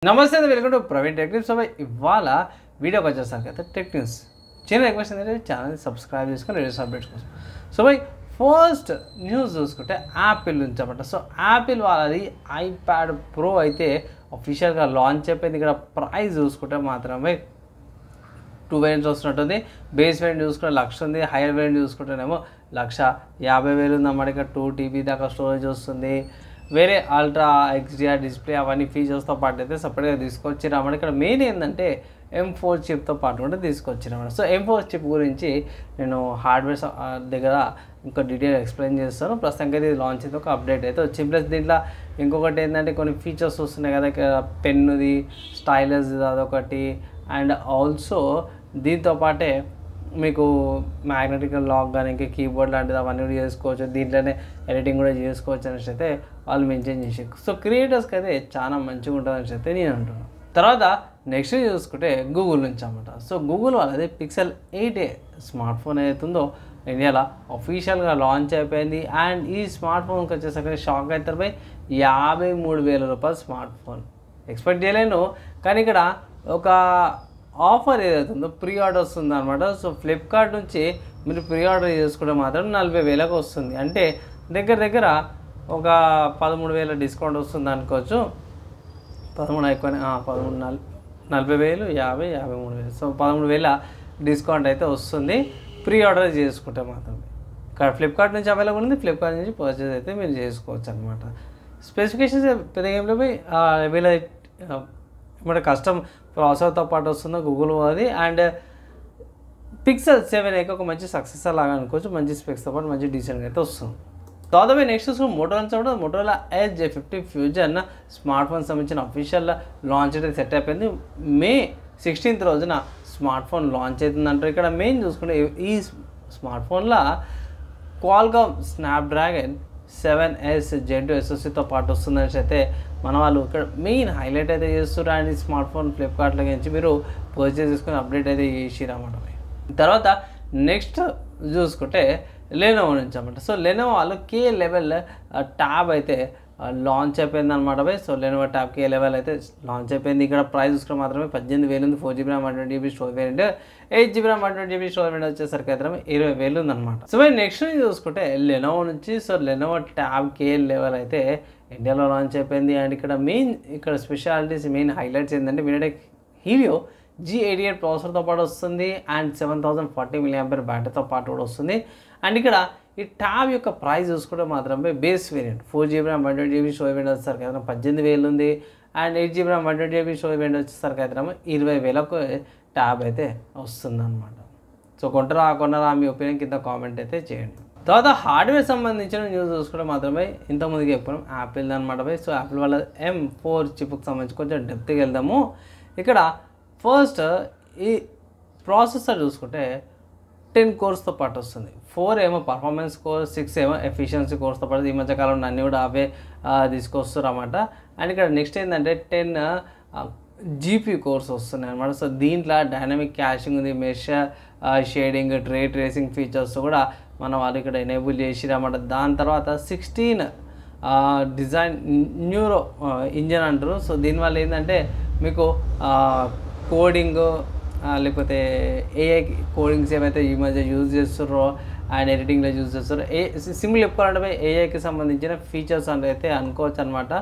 నమస్తే welcome to Praveen tech news. So ఇవాళ వీడియోకి వచ్చేసరికి అయితే టెక్ న్యూస్ చిన్న రిక్వెస్ట్ ఏంటంటే ఛానల్ సబ్స్క్రైబ్ చేసుకొని లేటెస్ట్ అప్డేట్స్ కోసం. సో ఫస్ట్ న్యూస్ చూసుకుంటే యాపిల్ నుంచి అన్నమాట. సో యాపిల్ వాళ్ళది ఐప్యాడ్ ప్రో అయితే అఫీషియల్గా లాంచ్ అయిపోయింది. ఇక్కడ ప్రైస్ చూసుకుంటే మాత్రమే 2 వేరియంట్స్ వస్తున్నట్టుంది. బేస్ వేరియంట్ చూసుకుంటే 1,00,000 ఉంది. హైయర్ వేరియంట్ చూసుకుంటేనేమో 1,50,000 ఉందన్నమాట. ఇక్కడ 2 TB దాకా స్టోరేజ్ వస్తుంది. వేరే అల్ట్రా ఎక్స్డిఆర్ డిస్ప్లే అవన్నీ ఫీచర్స్తో పాటు అయితే సపరేట్గా తీసుకొచ్చిరామని. ఇక్కడ మెయిన్ ఏంటంటే M4 చిప్తో పాటు కూడా తీసుకొచ్చిరామని. సో M4 చిప్ గురించి నేను హార్డ్వేర్ దగ్గర ఇంకా డీటెయిల్ ఎక్స్ప్లెయిన్ చేస్తాను. ప్రస్తుతానికి అయితే ఇది లాంచ్ అయితే ఒక అప్డేట్ అయితే వచ్చింది. ప్లస్ దీంట్లో ఇంకొకటి ఏంటంటే కొన్ని ఫీచర్స్ వస్తున్నాయి కదా, ఇక్కడ పెన్నుది స్టైలస్ అదొకటి, అండ్ ఆల్సో దీంతో పాటే మీకు మ్యాగ్నెటికల్ లాక్ కానీ ఇంకా కీబోర్డ్ లాంటిది అవన్నీ కూడా చేసుకోవచ్చు. దీంట్లోనే ఎడిటింగ్ కూడా చేసుకోవచ్చు అనేసి అయితే వాళ్ళు మెన్షన్ చేసి, సో క్రియేటర్స్కి అయితే చాలా మంచిగా ఉంటుంది అనేసి అయితే నేను అంటున్నాను. తర్వాత నెక్స్ట్ చూసుకుంటే గూగుల్ నుంచి అన్నమాట. సో గూగుల్ వాళ్ళది Pixel 8a స్మార్ట్ ఫోన్ ఏదైతుందో ఇండియాలో అఫీషియల్గా లాంచ్ అయిపోయింది. అండ్ ఈ స్మార్ట్ ఫోన్కి వచ్చేసరికి షాక్ అవుతారు బై 53,000 రూపాయలు స్మార్ట్ ఫోన్ ఎక్స్పెక్ట్ చేయలేను. కానీ ఇక్కడ ఒక ఆఫర్ ఏదైతుందో ప్రీ ఆర్డర్ వస్తుంది అనమాట. సో ఫ్లిప్కార్ట్ నుంచి మీరు ప్రీ ఆర్డర్ చేసుకుంటే మాత్రం 40,000కి వస్తుంది. అంటే దగ్గర ఒక 13,000 డిస్కౌంట్ వస్తుంది అనుకోవచ్చు. 13 ఎక్కువనే 13 40,000 50 53,000 సో 13,000 డిస్కౌంట్ అయితే వస్తుంది ప్రీ ఆర్డర్ చేసుకుంటే మాత్రమే. ఇక్కడ ఫ్లిప్కార్ట్ నుంచి అవైలబుల్ ఉంది. ఫ్లిప్కార్ట్ నుంచి పర్చేజ్ అయితే మీరు చేసుకోవచ్చు అనమాట. స్పెసిఫికేషన్స్ పెద్దగా ఏం లేవు. వీళ్ళ ఏమంటే కస్టమ్ ప్రాసెసర్తో పాటు వస్తుందో గూగుల్ అది. అండ్ Pixel 7a ఒక మంచి సక్సెస్ లాగా అనుకోవచ్చు. మంచి స్పెక్స్తో పాటు మంచి డీసెంట్గా అయితే వస్తుంది. దాదాపు నెక్స్ట్ చూసుకుని మోటోరోలా చూడడం. Motorola Edge 50 fusion smart phone సంబంధించిన అఫీషియల్ లాంచ్ అయితే సెట్ అయిపోయింది. May 16th రోజున స్మార్ట్ ఫోన్ లాంచ్ అవుతుందంటారు. ఇక్కడ మెయిన్ చూసుకుంటే ఈ స్మార్ట్ ఫోన్లో క్వాల్కామ్ స్నాప్డ్రాగన్ 7S Gen 2 SoCతో పాటు వస్తుందని అయితే మన వాళ్ళు ఇక్కడ మెయిన్ హైలైట్ అయితే చేస్తారు. అండ్ ఈ స్మార్ట్ ఫోన్ ఫ్లిప్కార్ట్లో నుంచి మీరు పర్చేస్ చేసుకుని అప్డేట్ అయితే చేసిరన్నమాట. తర్వాత నెక్స్ట్ చూసుకుంటే లెనోవో నుంచి అన్నమాట. సో లెనోవో వాళ్ళు K11 ట్యాబ్ అయితే లాంచ్ అయిపోయింది అనమాట. సో లెనోవో ట్యాబ్ K11 అయితే లాంచ్ అయిపోయింది. ఇక్కడ ప్రైస్ చూసుకుంటే మాత్రమే 18,000 ఉంది. 4GB RAM 128GB storage variant, 8GB RAM 128GB storage variant వచ్చేసరికి అయితే 20,000 ఉందన్నమాట. సో నెక్స్ట్ చూసుకుంటే లెనోవో నుంచి సో లెనోవో ట్యాబ్ K11 అయితే ఇండియాలో లాంచ్ అయిపోయింది. అండ్ ఇక్కడ స్పెషాలిటీస్ మెయిన్ హైలైట్స్ ఏంటంటే MediaTek Helio G88 ప్రాసెసర్తో పాటు వస్తుంది. అండ్ 7040 mAh బ్యాటరీతో పాటు కూడా వస్తుంది. అండ్ ఇక్కడ ఈ ట్యాబ్ యొక్క ప్రైస్ చూసుకుంటే మాత్రమే base variant 4GB RAM 128GB storage variant వచ్చేసరికి అయితే 18,000 ఉంది. And 8GB RAM 128GB storage variant వచ్చేసరికి అయితే 20,000కు ట్యాబ్ అయితే వస్తుంది అనమాట. సో కొనరా మీ ఒపీనియన్ కింద కామెంట్ అయితే చేయండి. తర్వాత హార్డ్వేర్ సంబంధించిన న్యూస్ చూసుకుంటే మాత్రమే ఇంతకుముందుగా చెప్పడం యాపిల్ అనమాట. సో యాపిల్ వాళ్ళ M4 చిప్కి సంబంధించి కొంచెం డెప్త్కి వెళ్దాము. ఇక్కడ ఫస్ట్ ఈ ప్రాసెసర్ చూసుకుంటే 10 కోర్స్తో పాటు వస్తుంది. 4 ఏమో పర్ఫార్మెన్స్ కోర్, 6 ఏమో ఎఫిషియన్సీ కోర్స్తో పాటు ఈ మధ్యకాలంలో అన్నీ కూడా అవే తీసుకొస్తారు అన్నమాట. అండ్ ఇక్కడ నెక్స్ట్ ఏంటంటే 10 GPU కోర్స్ వస్తున్నాయి అనమాట. సో దీంట్లో డైనమిక్ క్యాషింగ్ ఉంది, మెష్ షేడింగ్, రే ట్రేసింగ్ ఫీచర్స్ కూడా మనం వాళ్ళు ఇక్కడ ఎనేబుల్ చేసిరన్నమాట. దాని తర్వాత 16 డిజైన్ న్యూరో ఇంజన్ అంటారు. సో దీనివల్ల ఏంటంటే మీకు కోడింగ్ లేకపోతే AI కోడింగ్స్ ఏమైతే ఈ మధ్య యూజ్ చేస్తారో అండ్ ఎడిటింగ్లో యూజ్ చేస్తారో సింపుల్ చెప్పుకోవాలంటే AIకి సంబంధించిన ఫీచర్స్ అయితే అనుకోవచ్చు అనమాట.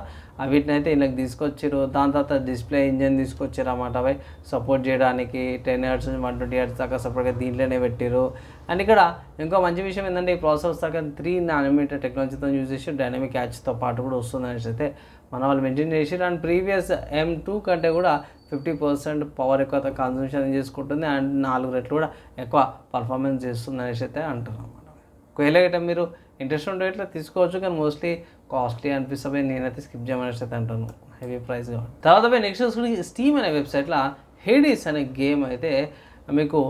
వీటిని అయితే ఇళ్ళకి తీసుకొచ్చారు. దాని తర్వాత డిస్ప్లే ఇంజన్ తీసుకొచ్చారు అన్నమాట. అవి సపోర్ట్ చేయడానికి 10 Hz నుంచి 120 Hz దాకా సపోర్ట్గా దీంట్లోనే పెట్టారు. అండ్ ఇక్కడ ఇంకో మంచి విషయం ఏంటంటే ఈ ప్రాసెసర్ దాకా 3nm టెక్నాలజీతో యూజ్ చేసి డైనమిక్ క్యాచ్తో పాటు కూడా వస్తుంది అనేసి అయితే మన వాళ్ళు మెయింటైన్ చేసారు. అండ్ ప్రీవియస్ M2 కంటే కూడా 50% పవర్ ఎక్కువ కన్సంప్షన్ చేసుకుంటుంది. అండ్ 4 రెట్లు కూడా ఎక్కువ పర్ఫార్మెన్స్ చేస్తుంది అనేసి అయితే అంటారు అన్నమాట. ఒకవేళ మీరు ఇంట్రెస్ట్ ఉంటే ఇట్లా తీసుకోవచ్చు, కానీ మోస్ట్లీ కాస్ట్లీ అనిపిస్తుంది. నేనైతే స్కిప్ చేయమనేసి అయితే అంటాను, హెవీ ప్రైస్ కాబట్టి. తర్వాత నెక్స్ట్ చూసుకుంటే స్టీమ్ అనే వెబ్సైట్లో హేడీస్ అనే గేమ్ అయితే మీకు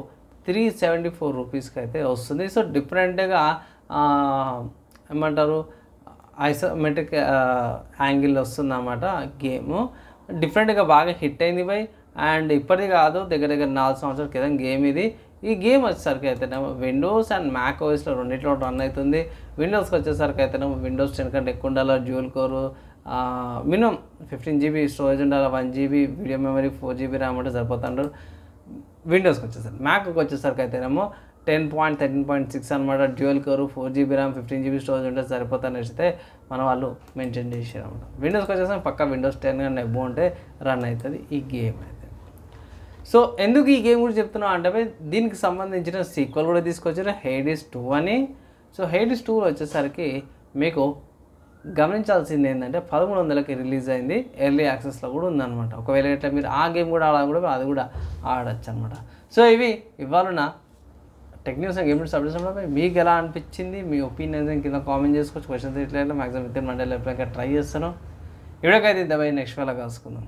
374 రూపీస్కి అయితే వస్తుంది. సో డిఫరెంట్గా ఏమంటారు ఐసోమెట్రిక్ యాంగిల్ వస్తుంది అన్నమాట. గేము డిఫరెంట్గా బాగా హిట్ అయింది బై. అండ్ ఇప్పటిది కాదు, దగ్గర 4 సంవత్సరాల క్రితం గేమ్ ఇది. ఈ గేమ్ వచ్చేసరికి అయితేనేమో విండోస్ అండ్ మ్యాక్ ఓఎస్లో రెండింటిలో రన్ అవుతుంది. విండోస్కి వచ్చేసరికి అయితేనేమో విండోస్ 10 కంటే ఎక్కువ ఉండాలి, dual core minimum 15 GB storage ఉండాలి, 1 GB video memory, 4 GB RAM ఉంటే సరిపోతుంటారు. విండోస్కి వచ్చేసరికి మ్యాక్కి వచ్చేసరికి అయితేనేమో 10.13.6 అనమాట, dual core, 4 GB RAM, 15 GB storage ఉంటే సరిపోతాను అయితే మన వాళ్ళు మెన్షన్ చేసారు అనమాట. విండోస్కి వచ్చేసరికి పక్కా విండోస్ 10 కానీ ఎబో ఉంటే రన్ అవుతుంది ఈ గేమ్ అయితే. సో ఎందుకు ఈ గేమ్ గురించి చెప్తున్నా అంటే దీనికి సంబంధించిన సీక్వెల్ కూడా తీసుకొచ్చారు, హేడిస్ 2 అని. సో హేడిస్ 2 వచ్చేసరికి మీకు గమనించాల్సింది ఏంటంటే 1300కి రిలీజ్ అయింది, ఎర్లీ యాక్సెస్లో కూడా ఉందన్నమాట. ఒకవేళ ఇట్లా మీరు ఆ గేమ్ కూడా ఆడాలి అది కూడా ఆడచ్చు అనమాట. సో ఇవి ఇవాళ నా tech news and game updates అనమాట. మీకు ఎలా అనిపించింది, మీ ఒపీనియన్స్ కింద కామెంట్ చేసుకోవచ్చు. క్వశ్చన్స్ ఇట్లా maximum with in Monday try చేస్తాను. ఇవిడకైతే నెక్స్ట్ వేళ కలుసుకుందాం.